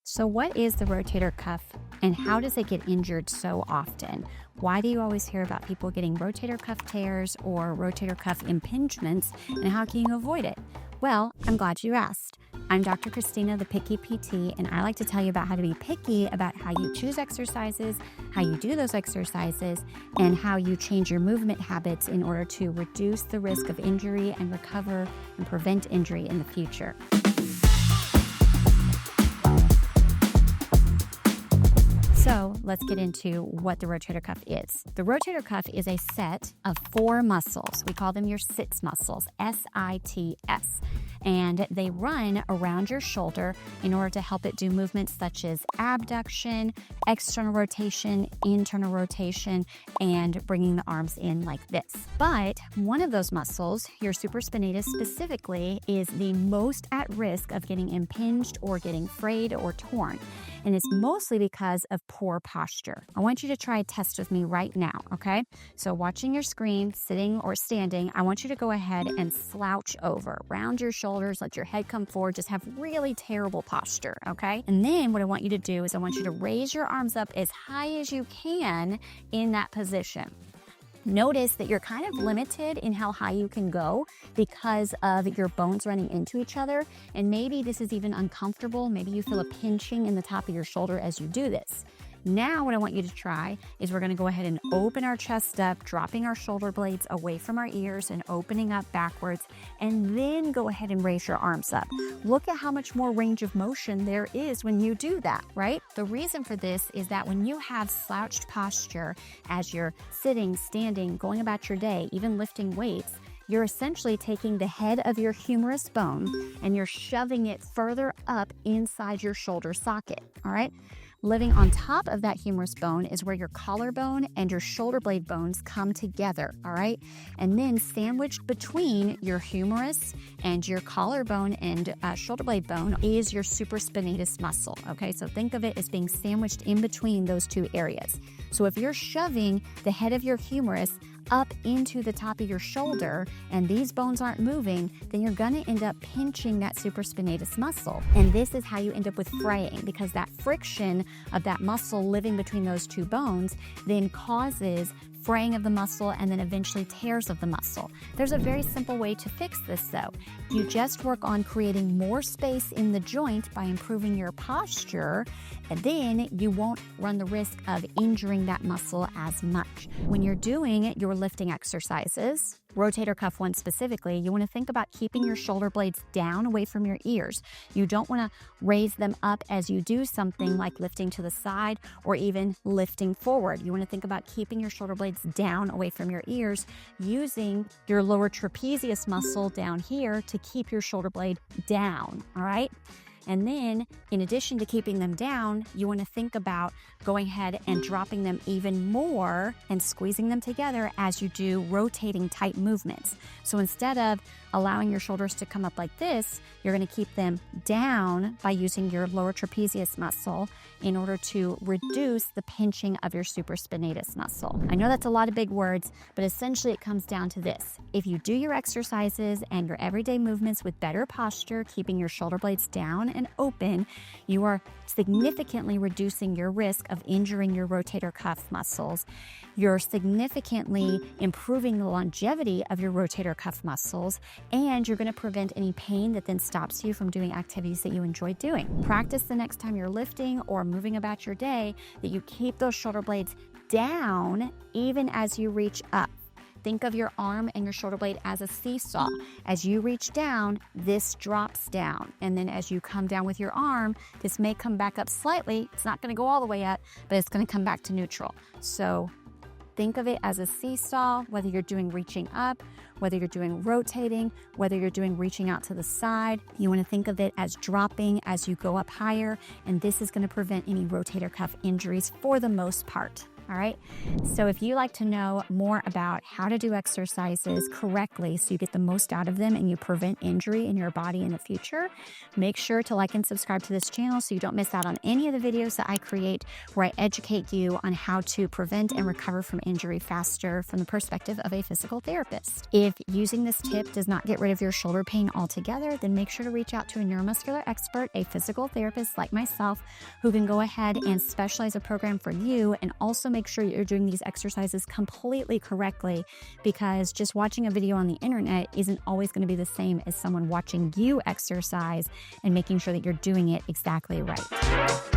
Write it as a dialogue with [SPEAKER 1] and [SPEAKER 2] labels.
[SPEAKER 1] So, what is the rotator cuff and how does it get injured so often? Why do you always hear about people getting rotator cuff tears or rotator cuff impingements, and how can you avoid it? Well, I'm glad you asked. I'm Dr. Christina, the Picky PT, and I like to tell you about how to be picky about how you choose exercises, how you do those exercises, and how you change your movement habits in order to reduce the risk of injury and recover and prevent injury in the future. So let's get into what the rotator cuff is. The rotator cuff is a set of 4 muscles. We call them your sits muscles, S-I-T-S. And they run around your shoulder in order to help it do movements such as abduction, external rotation, internal rotation, and bringing the arms in like this. But one of those muscles, your supraspinatus specifically, is the most at risk of getting impinged or getting frayed or torn. And it's mostly because of poor posture. I want you to try a test with me right now, okay? So watching your screen, sitting or standing, I want you to go ahead and slouch over. Round your shoulders, let your head come forward, just have really terrible posture, okay? And then what I want you to do is I want you to raise your arms up as high as you can in that position. Notice that you're kind of limited in how high you can go because of your bones running into each other. And maybe this is even uncomfortable. Maybe you feel a pinching in the top of your shoulder as you do this. Now what I want you to try is we're gonna go ahead and open our chest up, dropping our shoulder blades away from our ears and opening up backwards, and then go ahead and raise your arms up. Look at how much more range of motion there is when you do that, right? The reason for this is that when you have slouched posture as you're sitting, standing, going about your day, even lifting weights, you're essentially taking the head of your humerus bone and you're shoving it further up inside your shoulder socket, all right? Living on top of that humerus bone is where your collarbone and your shoulder blade bones come together, all right? And then sandwiched between your humerus and your collarbone and shoulder blade bone is your supraspinatus muscle, okay? So think of it as being sandwiched in between those two areas. So if you're shoving the head of your humerus up into the top of your shoulder and these bones aren't moving, then you're gonna end up pinching that supraspinatus muscle. And this is how you end up with fraying, because that friction of that muscle living between those two bones then causes fraying of the muscle and then eventually tears of the muscle. There's a very simple way to fix this though. You just work on creating more space in the joint by improving your posture, and then you won't run the risk of injuring that muscle as much. When you're doing your lifting exercises, rotator cuff one specifically, you want to think about keeping your shoulder blades down away from your ears. You don't want to raise them up as you do something like lifting to the side or even lifting forward. You want to think about keeping your shoulder blades down away from your ears, using your lower trapezius muscle down here to keep your shoulder blade down, all right? And then, in addition to keeping them down, you want to think about going ahead and dropping them even more and squeezing them together as you do rotating type movements. So instead of allowing your shoulders to come up like this, you're going to keep them down by using your lower trapezius muscle in order to reduce the pinching of your supraspinatus muscle. I know that's a lot of big words, but essentially it comes down to this. If you do your exercises and your everyday movements with better posture, keeping your shoulder blades down and open, you are significantly reducing your risk of injuring your rotator cuff muscles. You're significantly improving the longevity of your rotator cuff muscles, and you're going to prevent any pain that then stops you from doing activities that you enjoy doing. Practice the next time you're lifting or moving about your day that you keep those shoulder blades down even as you reach up. Think of your arm and your shoulder blade as a seesaw. As you reach down, this drops down. And then as you come down with your arm, this may come back up slightly. It's not gonna go all the way up, but it's gonna come back to neutral. So think of it as a seesaw, whether you're doing reaching up, whether you're doing rotating, whether you're doing reaching out to the side. You wanna think of it as dropping as you go up higher, and this is gonna prevent any rotator cuff injuries for the most part. All right. So if you like to know more about how to do exercises correctly so you get the most out of them and you prevent injury in your body in the future, make sure to like and subscribe to this channel so you don't miss out on any of the videos that I create where I educate you on how to prevent and recover from injury faster from the perspective of a physical therapist. If using this tip does not get rid of your shoulder pain altogether, then make sure to reach out to a neuromuscular expert, a physical therapist like myself, who can go ahead and specialize a program for you and also make sure you're doing these exercises completely correctly, because just watching a video on the internet isn't always going to be the same as someone watching you exercise and making sure that you're doing it exactly right.